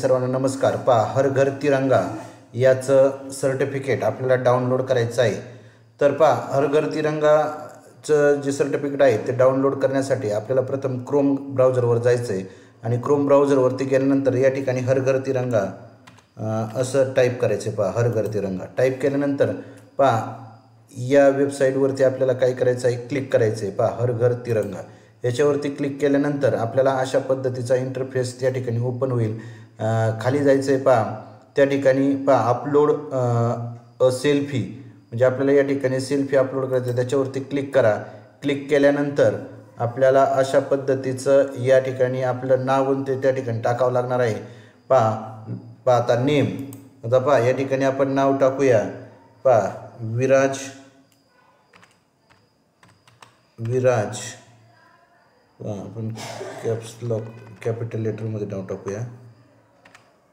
सर्वांना नमस्कार। पहा, हर घर तिरंगा याचं सर्टिफिकेट आपल्याला डाउनलोड करायचं आहे। तर पहा, हर घर तिरंगाचं जे सर्टिफिकेट आहे ते डाउनलोड करण्यासाठी आपल्याला प्रथम क्रोम ब्राउझरवर जायचं आहे आणि क्रोम ब्राउझरवरती गेल्यानंतर या ठिकाणी हर घर तिरंगा असं टाईप करायचं आहे। पहा, हर घर तिरंगा टाईप केल्यानंतर पहा या वेबसाईटवरती आपल्याला काय करायचं आहे, क्लिक करायचं आहे। पहा, हर घर तिरंगा याच्यावरती क्लिक केल्यानंतर आपल्याला अशा पद्धतीचा इंटरफेस त्या ठिकाणी ओपन होईल। खाली जायचं आहे। पहा, त्या ठिकाणी पहा अपलोड अ सेल्फी, म्हणजे आपल्याला या ठिकाणी सेल्फी अपलोड करायचं आहे, त्याच्यावरती क्लिक करा। क्लिक केल्यानंतर आपल्याला अशा पद्धतीचं या ठिकाणी आपलं नाव ते त्या ठिकाणी टाकावं लागणार आहे। पहा आता नेम, आता पहा या ठिकाणी आपण नाव टाकूया। पहा विराज आपण कॅप्स लॉक कॅपिटल लेटरमध्ये नाव टाकूया,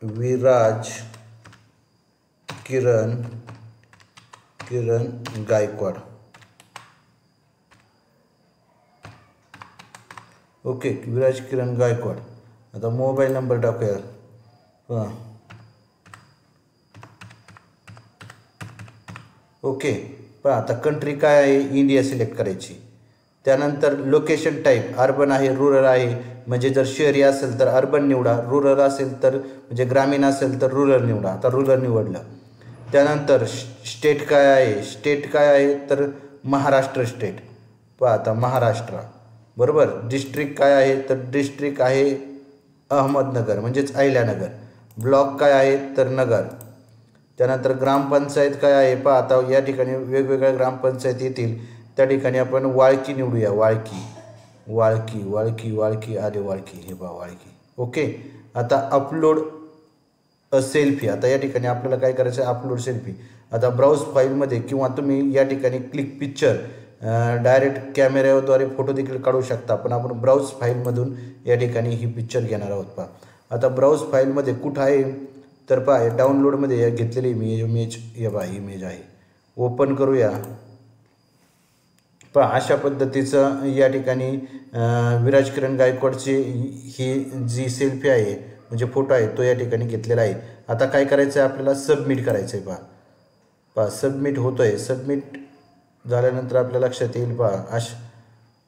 विराज किरण गायकवाड। ओके, विराज किरण गायकवाड। आता मोबाईल नंबर टाकूया। ओके, पहा आता कंट्री काय आहे, इंडिया सिलेक्ट करायची। त्यानंतर लोकेशन टाईप अर्बन आहे, रुरल आहे, म्हणजे जर शहरी असेल तर अर्बन निवडा, रुरल असेल तर म्हणजे ग्रामीण असेल तर रुरल निवडा। आता रुरल निवडलं। त्यानंतर स्टेट काय आहे, तर महाराष्ट्र स्टेट। पहा आता महाराष्ट्र, बरोबर। डिस्ट्रिक्ट काय आहे, तर डिस्ट्रिक्ट आहे अहमदनगर म्हणजेच अहिल्यानगर। ब्लॉक काय आहे, तर नगर। त्यानंतर ग्रामपंचायत काय आहे, पहा आता या ठिकाणी वेगवेगळ्या ग्रामपंचायत येतील, त्या ठिकाणी आपण वाळकी निवडूया। वाळकी आले, वाळकी, हे पहा वाळकी। ओके, आता अपलोड अ सेल्फी, आता या ठिकाणी आपल्याला काय करायचं आहे, अपलोड सेल्फी। आता ब्राउज फाईलमध्ये किंवा तुम्ही या ठिकाणी क्लिक पिक्चर डायरेक्ट कॅमेऱ्याद्वारे फोटो देखील काढू शकता, पण आपण ब्राउज फाईलमधून या ठिकाणी ही पिक्चर घेणार आहोत। पहा आता ब्राउज फाईलमध्ये कुठं आहे, तर पहा डाउनलोडमध्ये घेतलेली इमेज हे पहा इमेज आहे, ओपन करूया। पहा अशा पद्धतीचं या ठिकाणी विराज किरण गायकवाडची ही जी सेल्फी आहे म्हणजे फोटो आहे तो या ठिकाणी घेतलेला आहे। आता काय करायचं आहे, आपल्याला सबमिट करायचं आहे। पहा सबमिट होतो आहे। सबमिट झाल्यानंतर आपल्या लक्षात येईल,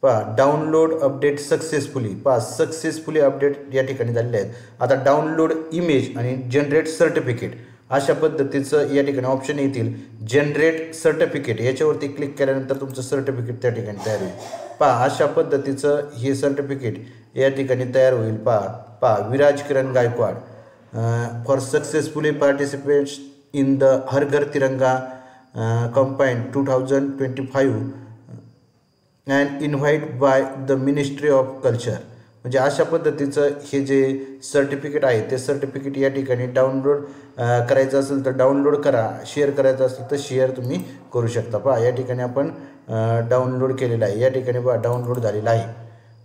पहा डाउनलोड अपडेट सक्सेसफुली। पहा सक्सेसफुली अपडेट या ठिकाणी झालेले आहेत। आता डाउनलोड इमेज आणि जनरेट सर्टिफिकेट अशा पद्धतीचं या ठिकाणी ऑप्शन येतील। जनरेट सर्टिफिकेट याच्यावरती क्लिक केल्यानंतर तुमचं सर्टिफिकेट त्या ठिकाणी तयार होईल। पहा अशा पद्धतीचं हे सर्टिफिकेट या ठिकाणी तयार होईल। पहा Viraj Kiran Gaikwad for successfully participates in the Har Ghar Tiranga campaign 2025 and invite by the ministry of culture. म्हणजे अशा पद्धतीचं हे जे सर्टिफिकेट आहे ते सर्टिफिकेट या ठिकाणी डाउनलोड करायचं असेल तर डाउनलोड करा, शेअर करायचं असेल तर शेअर तुम्ही करू शकता। पहा या ठिकाणी आपण डाउनलोड केलेलं आहे, या ठिकाणी पहा डाउनलोड झालेलं आहे।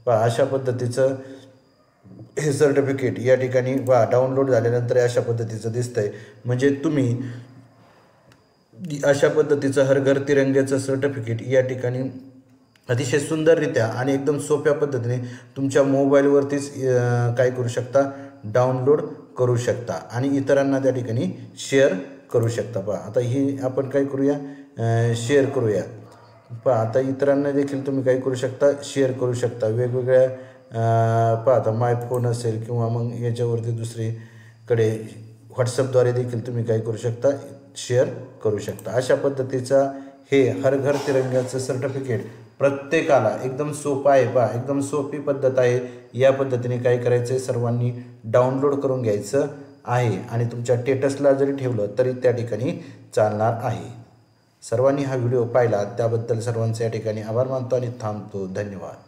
पहा अशा पद्धतीचं हे सर्टिफिकेट या ठिकाणी पहा डाउनलोड झाल्यानंतर अशा पद्धतीचं दिसतंय। म्हणजे तुम्ही अशा पद्धतीचं हर घर तिरंग्याचं सर्टिफिकेट या ठिकाणी अतिशय सुंदररित्या आणि एकदम सोप्या पद्धतीने तुमच्या मोबाईलवरतीच काय करू शकता, डाउनलोड करू शकता आणि इतरांना त्या ठिकाणी शेअर करू शकता। पहा आता ही आपण काय करूया, शेअर करूया। पहा आता इतरांना देखील तुम्ही काय करू शकता, शेअर करू शकता वेगवेगळ्या पहा आता माय फोन असेल किंवा मग याच्यावरती दुसरीकडे व्हॉट्सअपद्वारे देखील तुम्ही काय करू शकता, शेअर करू शकता। अशा पद्धतीचा हे हर घर तिरंग्याचं सर्टिफिकेट प्रत्येकाला एकदम सोपं आहे। पहा एकदम सोपी पद्धत आहे। या पद्धतीने काय करायचं आहे, सर्वांनी डाउनलोड करून घ्यायचं आहे आणि तुमच्या स्टेटसला जरी ठेवलं तरी त्या ठिकाणी चालणार आहे। सर्वांनी हा व्हिडिओ पाहिला त्याबद्दल सर्वांचे या ठिकाणी आभार मानतो आणि थांबतो। धन्यवाद।